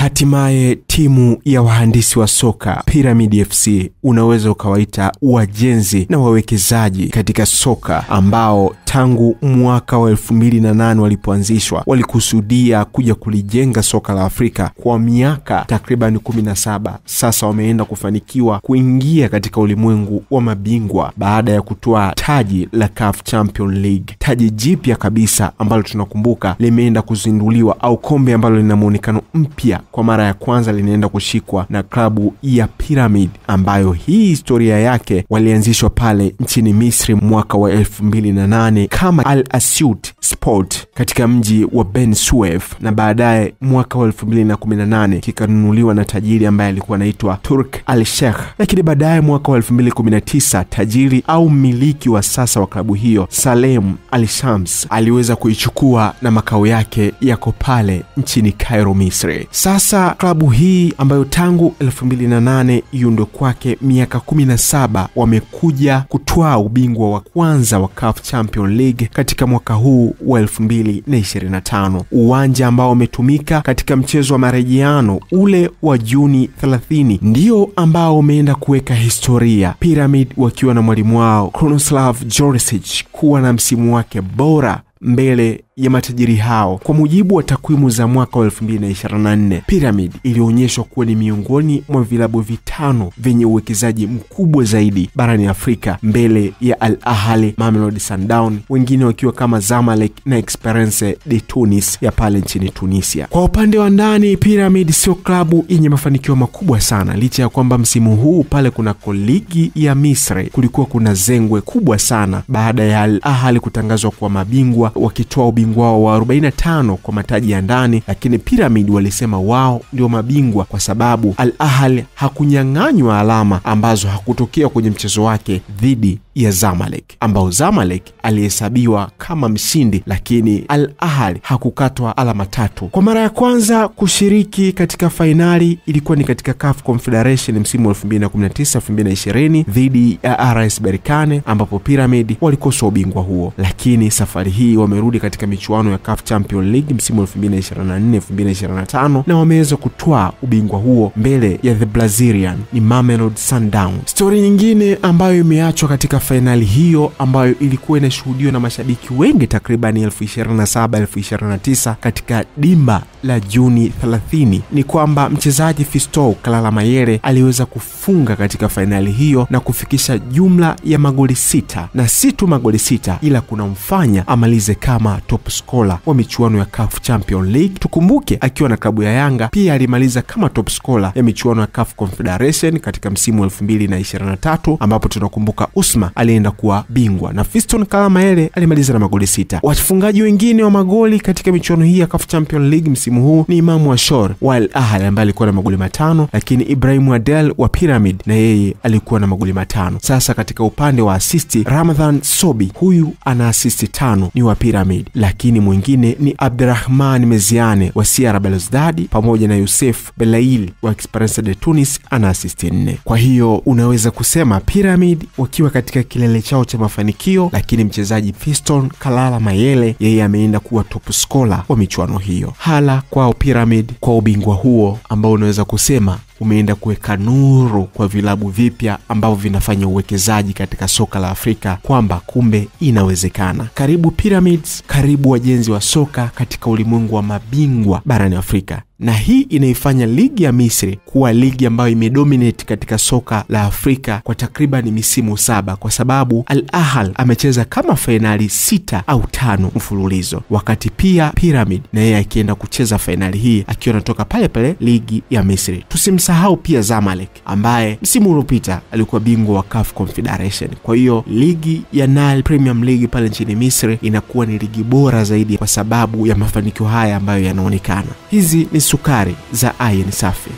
Hatimaye timu ya wahandisi wa soka Pyramid FC, unaweza ukawaita wajenzi na wawekezaji katika soka, ambao tangu mwaka wa 2008 walipoanzishwa walikusudia kuja kulijenga soka la Afrika kwa miaka takriban 17. Sasa wameenda kufanikiwa kuingia katika ulimwengu wa mabingwa baada ya kutoa taji la CAF Champions League, taji jipya kabisa ambalo tunakumbuka limeenda kuzinduliwa, au kombe ambalo lina muonekano mpya kwa mara ya kwanza linaenda kushikwa na klabu ya Pyramid, ambayo hii historia yake walianzishwa pale nchini Misri mwaka wa 2008 kama Al Asyut Sport katika mji wa Ben Suef, na baadaye mwaka wa 2018 kikanunuliwa na tajiri ambaye alikuwa anaitwa Turk Al-Sheikh. Lakini baadaye mwaka wa 2019 tajiri au mmiliki wa sasa wa klabu hiyo Salem Al-Shams aliweza kuichukua na makao yake yako pale nchini Cairo, Misri. Sasa klabu hii ambayo tangu 2008 yundo kwake miaka 17 wamekuja kutwaa ubingwa wa kwanza wa CAF Champions League katika mwaka huu wa 2025. Uwanja ambao umetumika katika mchezo wa marejeano ule wa Juni 30 ndio ambao umeenda kuweka historia, Pyramid wakiwa na mwalimu wao Krunoslav Jurisic kuwa na msimu wake bora mbele ya matajiri hao. Kwa mujibu wa takwimu za mwaka wa 2024, Pyramid ilionyeshwa kuwa ni miongoni mwa vilabu vitano vyenye uwekezaji mkubwa zaidi barani Afrika, mbele ya Al Ahly, Mamelodi Sundowns, wengine wakiwa kama Zamalek na Esperance de Tunis ya pale nchini Tunisia. Kwa upande wa ndani, Pyramid sio klabu yenye mafanikio makubwa sana, licha ya kwamba msimu huu pale kuna ligi ya Misri kulikuwa kuna zengwe kubwa sana baada ya Al Ahly kutangazwa kuwa mabingwa, wakitoa ubingwa wa 45 kwa mataji ya ndani. Lakini Pyramid walisema wao ndio mabingwa kwa sababu Al Ahly hakunyang'anywa alama ambazo hakutokea kwenye mchezo wake dhidi ya Zamalek, ambao Zamalek alihesabiwa kama mshindi, lakini Al Ahly hakukatwa alama 3. Kwa mara ya kwanza kushiriki katika fainali ilikuwa ni katika CAF Confederation msimu wa 2019-2020 dhidi ya RS Berkane, ambapo Pyramid walikosa ubingwa huo. Lakini safari hii wamerudi katika michuano ya CAF Champions League msimu wa 2024-2025 na wameweza kutwaa ubingwa huo mbele ya the Brazilian ni Mamelodi Sundowns. Story nyingine ambayo imeachwa katika fainali hiyo, ambayo ilikuwa inashuhudiwa na mashabiki wengi takriban 27,029 katika dimba la Juni 30, ni kwamba mchezaji Fiston Kalala Mayele aliweza kufunga katika fainali hiyo na kufikisha jumla ya magoli 6, na si tu magoli 6 ila kuna mfanya amalize kama top scorer wa michuano ya CAF Champions League. Tukumbuke akiwa na klabu ya Yanga pia alimaliza kama top scorer ya michuano ya CAF Confederation katika msimu wa 2023, ambapo tunakumbuka Usma alienda kuwa bingwa na Fiston Kalala Mayele alimaliza na magoli 6. Wafungaji wengine wa magoli katika michuano hii ya CAF Champions League msimu huu ni Imam Ashor wa Al Ahly ambaye alikuwa na magoli 5, lakini Ibrahim Adel wa Pyramid na yeye alikuwa na magoli 5. Sasa katika upande wa assist, Ramadhan Sobi huyu ana assist 5 ni wa Pyramid, lakini mwingine ni Abderrahman Meziane wa CR Belouizdad pamoja na Youssef Belail wa Esperance de Tunis ana assist 4. Kwa hiyo unaweza kusema Pyramid wakiwa katika kilele chao cha mafanikio, lakini mchezaji Fiston Kalala Mayele yeye ameenda kuwa top scorer wa michuano hiyo. Hala kwa Pyramid kwa ubingwa huo ambao unaweza kusema umeenda kuweka nuru kwa vilabu vipya ambavyo vinafanya uwekezaji katika soka la Afrika, kwamba kumbe inawezekana. Karibu Pyramids, karibu wajenzi wa soka katika ulimwengu wa mabingwa barani Afrika. Na hii inaifanya ligi ya Misri kuwa ligi ambayo imedominate katika soka la Afrika kwa takriban misimu 7, kwa sababu Al Ahly amecheza kama fainali 6 au 5 mfululizo, wakati pia Pyramid na yeye akienda kucheza fainali hii akiwa anatoka pale pale ligi ya Misri. Tusimsahau pia Zamalek ambaye msimu uliopita alikuwa bingwa wa CAF Confederation. Kwa hiyo ligi ya Nile Premium League pale nchini Misri inakuwa ni ligi bora zaidi kwa sababu ya mafanikio haya ambayo yanaonekana. Hizi ni sukari za Iron Safi.